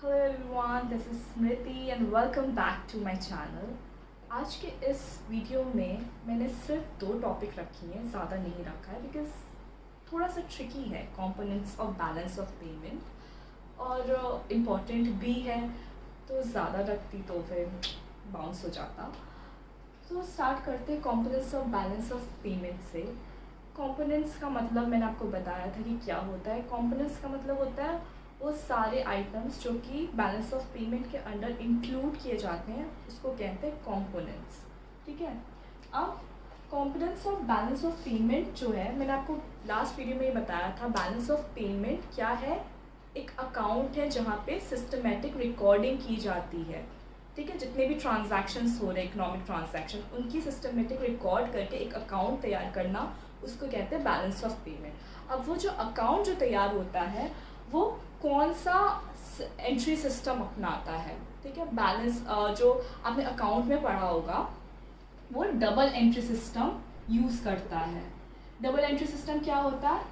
Hello everyone, this is Smriti and welcome back to my channel. आज के इस video में मैंने सिर्फ 2 टॉपिक रखी हैं, ज़्यादा नहीं रखा है बिकॉज थोड़ा सा ट्रिकी है। Components of balance of payment और इम्पॉर्टेंट भी है, तो ज़्यादा रखती तो फिर बाउंस हो जाता। तो स्टार्ट करते हैं components of balance of payment से। कंपोनेंट्स का मतलब मैंने आपको बताया था कि क्या होता है। कंपोनेंट्स का मतलब होता है वो सारे आइटम्स जो कि बैलेंस ऑफ पेमेंट के अंडर इंक्लूड किए जाते हैं, उसको कहते हैं कंपोनेंट्स। ठीक है। अब components of balance of payment जो है, मैंने आपको लास्ट वीडियो में ये बताया था। बैलेंस ऑफ पेमेंट क्या है? एक अकाउंट है जहाँ पे सिस्टमेटिक रिकॉर्डिंग की जाती है। ठीक है। जितने भी ट्रांजैक्शंस हो रहे हैं, इकोनॉमिक ट्रांजैक्शन, उनकी सिस्टमेटिक रिकॉर्ड करके एक अकाउंट तैयार करना, उसको कहते हैं बैलेंस ऑफ पेमेंट। अब वो जो अकाउंट जो तैयार होता है वो कौन सा एंट्री सिस्टम अपनाता है? ठीक है। बैलेंस जो आपने अकाउंट में पढ़ा होगा वो डबल एंट्री सिस्टम यूज़ करता है। डबल एंट्री सिस्टम क्या होता है?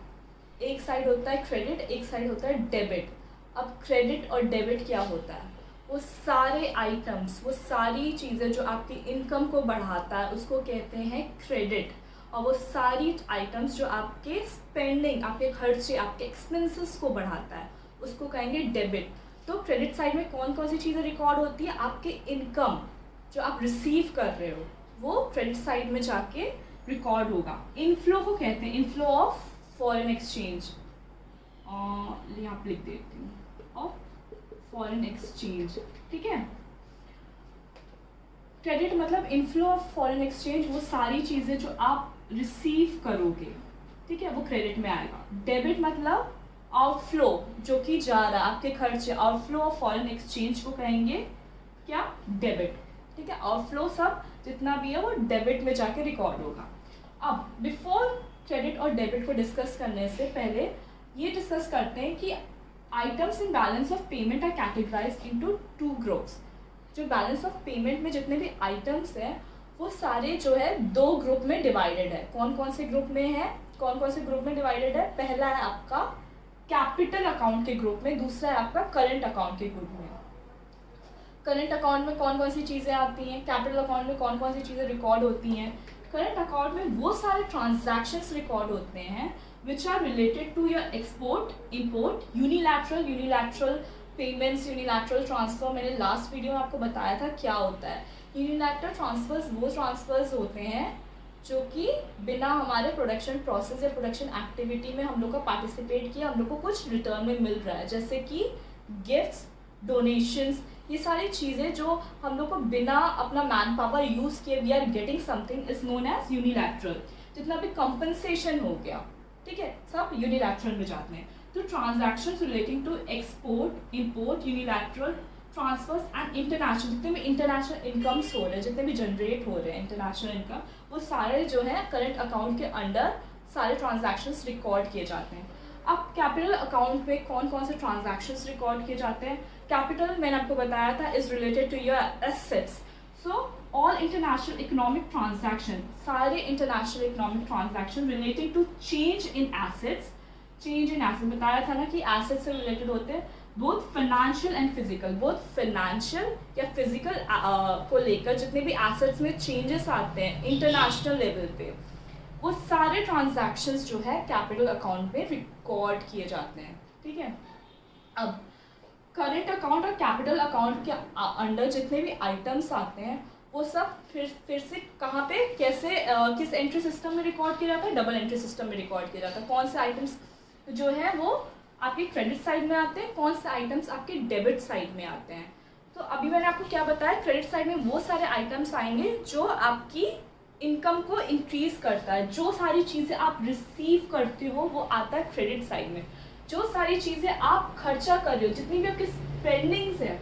एक साइड होता है क्रेडिट, एक साइड होता है डेबिट। अब क्रेडिट और डेबिट क्या होता है? वो सारे आइटम्स, वो सारी चीज़ें जो आपकी इनकम को बढ़ाता है उसको कहते हैं क्रेडिट। और वो सारी आइटम्स जो आपके स्पेंडिंग, आपके खर्चे, आपके एक्सपेंसेस को बढ़ाता है उसको कहेंगे डेबिट। तो क्रेडिट साइड में कौन कौन सी चीज़ें रिकॉर्ड होती है? आपके इनकम जो आप रिसीव कर रहे हो वो क्रेडिट साइड में जाके रिकॉर्ड होगा। इनफ्लो को कहते हैं इनफ्लो ऑफ फॉरेन एक्सचेंज। यहाँ पे लिख देती हूँ, ऑफ फॉरेन एक्सचेंज। ठीक है। क्रेडिट मतलब इनफ्लो ऑफ फॉरेन एक्सचेंज, वो सारी चीज़ें जो आप रिसीव करोगे, ठीक है, वो क्रेडिट में आएगा। डेबिट मतलब आउटफ्लो, जो कि जा रहा है, आपके खर्चे, आउटफ्लो ऑफ फॉरेन एक्सचेंज को कहेंगे क्या? डेबिट। ठीक है। आउटफ्लो सब जितना भी है वो डेबिट में जाके रिकॉर्ड होगा। अब बिफोर क्रेडिट और डेबिट को डिस्कस करने से पहले ये डिस्कस करते हैं कि items in balance of payment are categorised into 2 groups. जो बैलेंस ऑफ पेमेंट में जितने भी आइटम्स हैं वो सारे जो है 2 ग्रुप में डिवाइडेड है। कौन कौन से ग्रुप में है? कौन कौन से ग्रुप में डिवाइडेड है? पहला है आपका कैपिटल अकाउंट के ग्रुप में, दूसरा है आपका करंट अकाउंट के ग्रुप में। करंट अकाउंट में कौन कौन सी चीज़ें आती हैं? कैपिटल अकाउंट में कौन कौन सी चीज़ें रिकॉर्ड होती हैं? करंट अकाउंट में वो सारे ट्रांजैक्शंस रिकॉर्ड होते हैं which are related to your export, import, unilateral payments, unilateral transfer. मैंने लास्ट वीडियो में आपको बताया था क्या होता है। यूनिलैटरल ट्रांसफर्स वो ट्रांसफर्स होते हैं जो कि बिना हमारे प्रोडक्शन प्रोसेस या प्रोडक्शन एक्टिविटी में हम लोग का पार्टिसिपेट किया, हम लोग को कुछ रिटर्न में मिल रहा है, जैसे कि गिफ्ट्स, डोनेशंस। ये सारी चीज़ें जो हम लोग को बिना अपना मैन पावर यूज़ किए we are getting something is known as unilateral. जितना भी कंपनसेशन हो गया, ठीक है, सब यूनिलैटरल में जाते हैं। तो transactions relating to export, import, unilateral transfers and international, जितने भी इंटरनेशनल इनकम्स हो रहे हैं, जितने भी जनरेट हो रहे हैं इंटरनेशनल इनकम, वो सारे जो है करंट अकाउंट के अंडर सारे ट्रांजैक्शंस रिकॉर्ड किए जाते हैं। अब कैपिटल अकाउंट में कौन कौन से ट्रांजैक्शंस रिकॉर्ड किए जाते हैं? कैपिटल मैंने आपको बताया था is related to your assets. So all international economic transaction, सारे international economic transaction relating to change in assets. Change in asset बताया था ना कि एसेट से रिलेटेड होते हैं both financial and physical. Both financial या फिजिकल को लेकर जितने भी एसेट्स में चेंजेस आते हैं इंटरनेशनल लेवल पे, वो सारे ट्रांजैक्शंस जो है कैपिटल अकाउंट में रिकॉर्ड किए जाते हैं। ठीक है। अब करंट अकाउंट और कैपिटल अकाउंट के अंडर जितने भी आइटम्स आते हैं वो सब फिर से कहाँ पे, कैसे, किस एंट्री सिस्टम में रिकॉर्ड किया जाता है? डबल एंट्री सिस्टम में रिकॉर्ड किया जाता है। कौन से आइटम्स जो है वो आपके क्रेडिट साइड में आते हैं, कौन से आइटम्स आपके डेबिट साइड में आते हैं? तो अभी मैंने आपको क्या बताया, क्रेडिट साइड में वो सारे आइटम्स आएंगे जो आपकी इनकम को इंक्रीज करता है। जो सारी चीज़ें आप रिसीव करते हो वो आता है क्रेडिट साइड में। जो सारी चीज़ें आप खर्चा कर रहे हो, जितनी भी आपकी स्पेंडिंग्स है,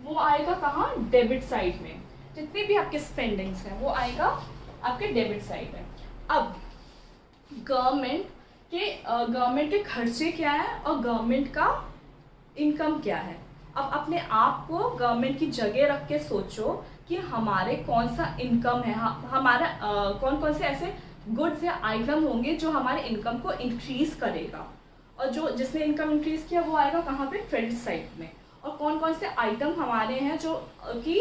वो आएगा कहाँ? डेबिट साइड में। जितनी भी आपके स्पेंडिंग्स हैं वो आएगा आपके डेबिट साइड में। अब गवर्नमेंट के खर्चे क्या है और गवर्नमेंट का इनकम क्या है? अब अपने आप को गवर्नमेंट की जगह रख के सोचो कि हमारे कौन सा इनकम है, हमारा कौन कौन से ऐसे गुड्स या आइटम होंगे जो हमारे इनकम को इंक्रीज करेगा, और जो जिसने इनकम इंक्रीज किया वो आएगा कहाँ पे? क्रेडिट साइड में। और कौन कौन से आइटम हमारे हैं जो कि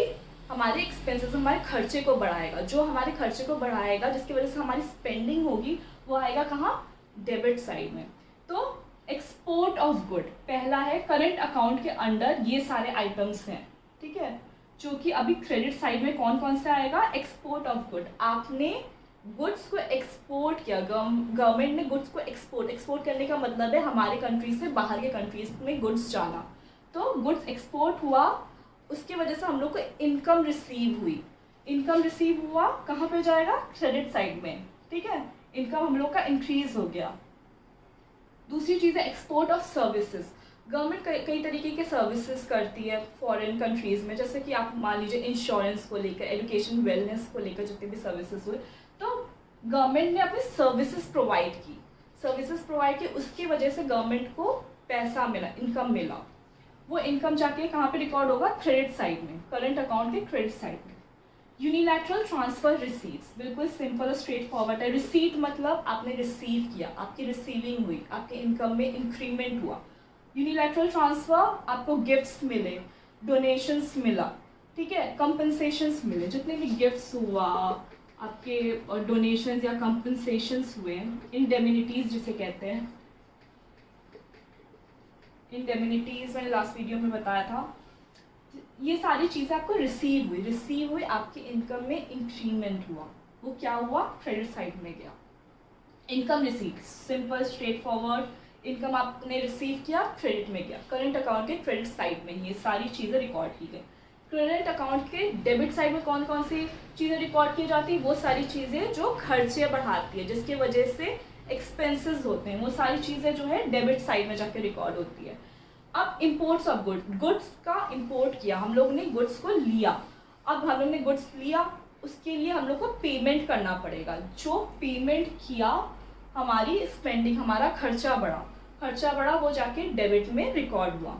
हमारे एक्सपेंसेस, हमारे खर्चे को बढ़ाएगा, जो हमारे खर्चे को बढ़ाएगा जिसकी वजह से हमारी स्पेंडिंग होगी, वो आएगा कहाँ, डेबिट साइड में। तो एक्सपोर्ट ऑफ गुड पहला है, करंट अकाउंट के अंडर ये सारे आइटम्स हैं, ठीक है, जो कि अभी क्रेडिट साइड में कौन कौन सा आएगा, एक्सपोर्ट ऑफ गुड। आपने गुड्स को एक्सपोर्ट किया, गवर्नमेंट ने गुड्स को एक्सपोर्ट करने का मतलब है हमारे कंट्री से बाहर के कंट्रीज में गुड्स जाना। तो गुड्स एक्सपोर्ट हुआ, उसकी वजह से हम लोग को इनकम रिसीव हुई, इनकम रिसीव हुआ कहाँ पे जाएगा, क्रेडिट साइड में, ठीक है, इनकम हम लोग का इंक्रीज हो गया। दूसरी चीज़ है एक्सपोर्ट ऑफ सर्विसेज। गवर्नमेंट कई तरीके के सर्विसेज करती है फॉरेन कंट्रीज़ में, जैसे कि आप मान लीजिए इंश्योरेंस को लेकर, एजुकेशन वेलनेस को लेकर जितने भी सर्विसेज हुए, तो गवर्नमेंट ने अपनी सर्विसेज प्रोवाइड की, उसकी वजह से गवर्नमेंट को पैसा मिला, इनकम मिला। वो इनकम जाके कहाँ पे रिकॉर्ड होगा, क्रेडिट साइड में, करंट अकाउंट के क्रेडिट साइड में। यूनिलैटरल ट्रांसफर रिसीट्स, बिल्कुल सिंपल और स्ट्रेट फॉरवर्ड है। रिसीट मतलब आपने रिसीव किया, आपकी रिसीविंग हुई, आपके इनकम में इंक्रीमेंट हुआ। यूनिलैटरल ट्रांसफर, आपको गिफ्ट्स मिले, डोनेशंस मिला, ठीक है, कंपनसेशंस मिले, जितने भी गिफ्ट्स हुआ, आपके डोनेशंस या कंपनसेशंस हुए, इंडेमिनिटीज जिसे कहते हैं, इंडेमिनिटीज मैंने लास्ट वीडियो में बताया था, ये सारी चीज़ें आपको रिसीव हुई, आपके इनकम में इंक्रीमेंट हुआ, वो क्या हुआ, क्रेडिट साइड में गया। Income receipt, simple straight forward, income आपने रिसीव किया, क्रेडिट में गया, करंट अकाउंट के क्रेडिट साइड में ये सारी चीज़ें रिकॉर्ड की गई। करंट अकाउंट के डेबिट साइड में कौन कौन सी चीज़ें रिकॉर्ड की जाती है, वो सारी चीज़ें जो खर्चे बढ़ाती है, जिसकी वजह से एक्सपेंसेस होते हैं, वो सारी चीज़ें जो है डेबिट साइड में जाके रिकॉर्ड होती है। अब इम्पोर्ट्स ऑफ गुड्स का इम्पोर्ट किया, हम लोग ने गुड्स को लिया, अब हम लोग ने गुड्स लिया, उसके लिए हम लोग को पेमेंट करना पड़ेगा। जो पेमेंट किया, हमारी स्पेंडिंग, हमारा खर्चा बढ़ा, वो जाके डेबिट में रिकॉर्ड हुआ।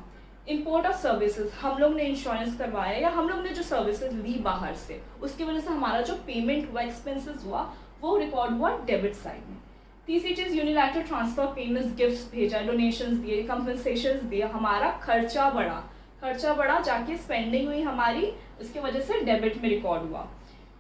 इम्पोर्ट ऑफ सर्विसेज, हम लोग ने इंश्योरेंस करवाया या हम लोग ने जो सर्विसेज ली बाहर से, उसकी वजह से हमारा जो पेमेंट हुआ, एक्सपेंसेस हुआ, वो रिकॉर्ड हुआ डेबिट साइड में। तीसरी चीज़ यूनिलैटरल ट्रांसफर, पेमेंट्स, गिफ्ट्स भेजा, डोनेशंस दिए, कंपनसेशंस दिए, हमारा खर्चा बढ़ा, जाके स्पेंडिंग हुई हमारी, उसकी वजह से डेबिट में रिकॉर्ड हुआ।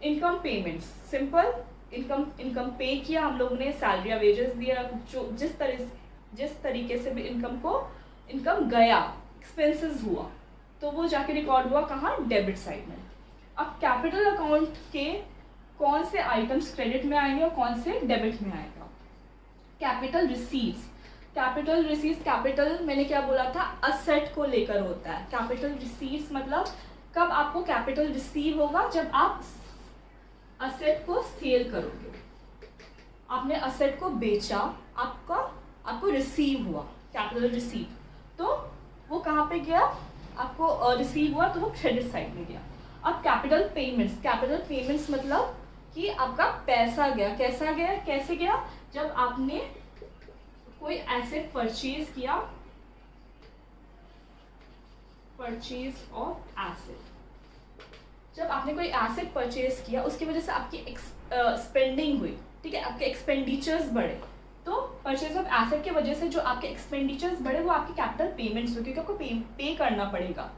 इनकम पेमेंट्स, सिंपल इनकम पे किया हम लोग ने, सैलरी या वेजेस दिया, जो जिस तरीके से भी इनकम गया, एक्सपेंसेस हुआ, तो वो जाके रिकॉर्ड हुआ कहाँ, डेबिट साइड में। अब कैपिटल अकाउंट के कौन से आइटम्स क्रेडिट में आएंगे और कौन से डेबिट में आएगा। कैपिटल रिसीट्स, कैपिटल मैंने क्या बोला था, असेट को लेकर होता है। कैपिटल रिसीट्स मतलब कब आपको कैपिटल रिसीव होगा, जब आप असेट को सेल करोगे, आपने असेट को बेचा, आपको रिसीव हुआ कैपिटल रिसीव, तो वो कहाँ पे गया, आपको रिसीव हुआ, तो वो क्रेडिट साइड में गया। अब कैपिटल पेमेंट्स मतलब कि आपका पैसा गया, कैसे गया, जब आपने कोई एसेट परचेज किया, परचेज ऑफ एसेट, जब आपने कोई एसेट परचेज किया, उसकी वजह से आपकी स्पेंडिंग हुई, ठीक है, आपके एक्सपेंडिचर्स बढ़े, तो परचेज ऑफ एसेट की वजह से जो आपके एक्सपेंडिचर्स बढ़े, वो आपके कैपिटल पेमेंट्स हुए, क्योंकि आपको पे करना पड़ेगा,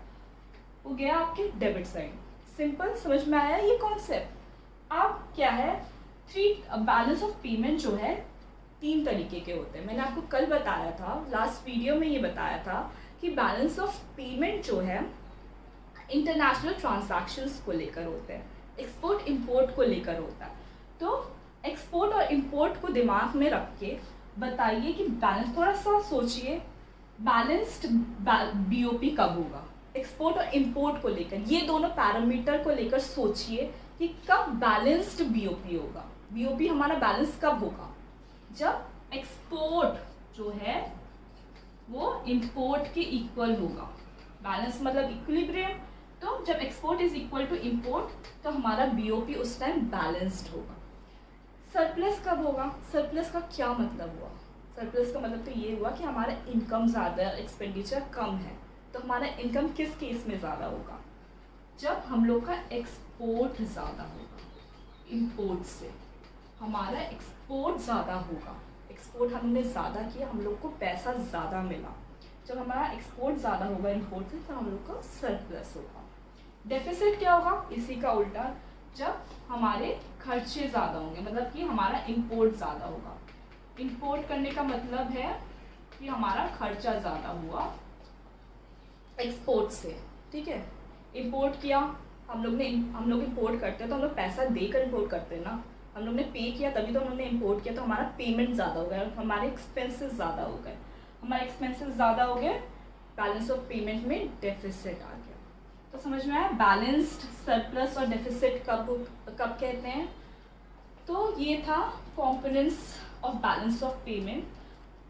वो गया आपके डेबिट साइड। सिंपल, समझ में आया ये कॉन्सेप्ट। अब क्या है, बैलेंस ऑफ पेमेंट जो है 3 तरीके के होते हैं। मैंने आपको कल बताया था, लास्ट वीडियो में ये बताया था कि बैलेंस ऑफ पेमेंट जो है इंटरनेशनल ट्रांजैक्शंस को लेकर होते हैं, एक्सपोर्ट इंपोर्ट को लेकर होता है। तो एक्सपोर्ट और इंपोर्ट को दिमाग में रख के बताइए कि बैलेंस, थोड़ा सा सोचिए, बैलेंस्ड बीओपी कब होगा, एक्सपोर्ट और इंपोर्ट को लेकर, ये दोनों पैरामीटर को लेकर सोचिए कि कब बैलेंस्ड बीओपी होगा। बीओपी हमारा बैलेंस कब होगा, जब एक्सपोर्ट जो है वो इंपोर्ट के इक्वल होगा। बैलेंस मतलब इक्विलिब्रियम, तो जब export is equal to import, तो हमारा बीओपी उस टाइम बैलेंस्ड होगा। सरप्लस कब होगा, सरप्लस का क्या मतलब हुआ, सरप्लस का मतलब तो ये हुआ कि हमारा इनकम ज़्यादा है, एक्सपेंडिचर कम है, तो हमारा इनकम किस केस में ज़्यादा होगा, जब हम लोग का एक्सपोर्ट ज़्यादा होगा, इंपोर्ट से हमारा एक्सपोर्ट ज़्यादा होगा, एक्सपोर्ट हमने ज़्यादा किया, हम लोग को पैसा ज़्यादा मिला, जब हमारा एक्सपोर्ट ज़्यादा होगा इम्पोर्ट से तो हम लोग का सरप्लस होगा। डेफिसिट क्या होगा, इसी का उल्टा, जब हमारे खर्चे ज़्यादा होंगे, मतलब कि हमारा इम्पोर्ट ज़्यादा होगा। इम्पोर्ट करने का मतलब है कि हमारा खर्चा ज़्यादा हुआ एक्सपोर्ट से, ठीक है। इम्पोर्ट किया हम लोग इम्पोर्ट करते हैं तो हम लोग पैसा देकर इम्पोर्ट करते हैं ना, हम लोग ने पे किया तभी तो हम लोग ने इम्पोर्ट किया, तो हमारा पेमेंट ज़्यादा हो गया, हमारे एक्सपेंसेस ज़्यादा हो गए, हमारे एक्सपेंसेस ज़्यादा हो गए, बैलेंस ऑफ पेमेंट में डेफिसिट आ गया। तो समझ में आया बैलेंस्ड, सरप्लस और डेफिसिट कब कहते हैं। तो ये था components of balance of payment.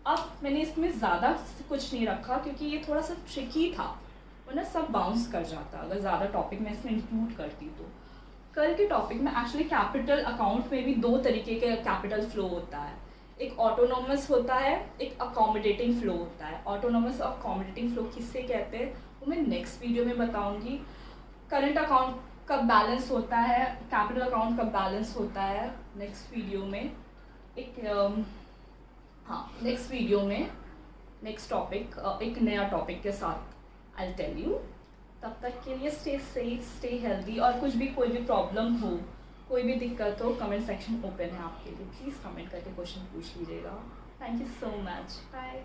अब मैंने इसमें ज़्यादा कुछ नहीं रखा क्योंकि ये थोड़ा सा ट्रिकी था, वरना सब बाउंस कर जाता अगर ज़्यादा टॉपिक मैं इसमें इंक्लूड करती। तो कल के टॉपिक में एक्चुअली कैपिटल अकाउंट में भी दो तरीके के कैपिटल फ्लो होता है, एक ऑटोनोमस होता है, एक अकोमोडेटिंग फ्लो होता है। ऑटोनोमस और अकोमोडेटिंग फ्लो किससे कहते हैं वो मैं नेक्स्ट वीडियो में बताऊंगी। करंट अकाउंट कब बैलेंस होता है, कैपिटल अकाउंट कब बैलेंस होता है, नेक्स्ट वीडियो में नेक्स्ट वीडियो में नेक्स्ट टॉपिक एक नया टॉपिक के साथ आई टेल यू। तब तक के लिए स्टे सेफ, स्टे हेल्दी, और कोई भी प्रॉब्लम हो, कोई भी दिक्कत हो, कमेंट सेक्शन ओपन है आपके लिए, प्लीज़ कमेंट करके क्वेश्चन पूछ लीजिएगा। Thank you so much, bye.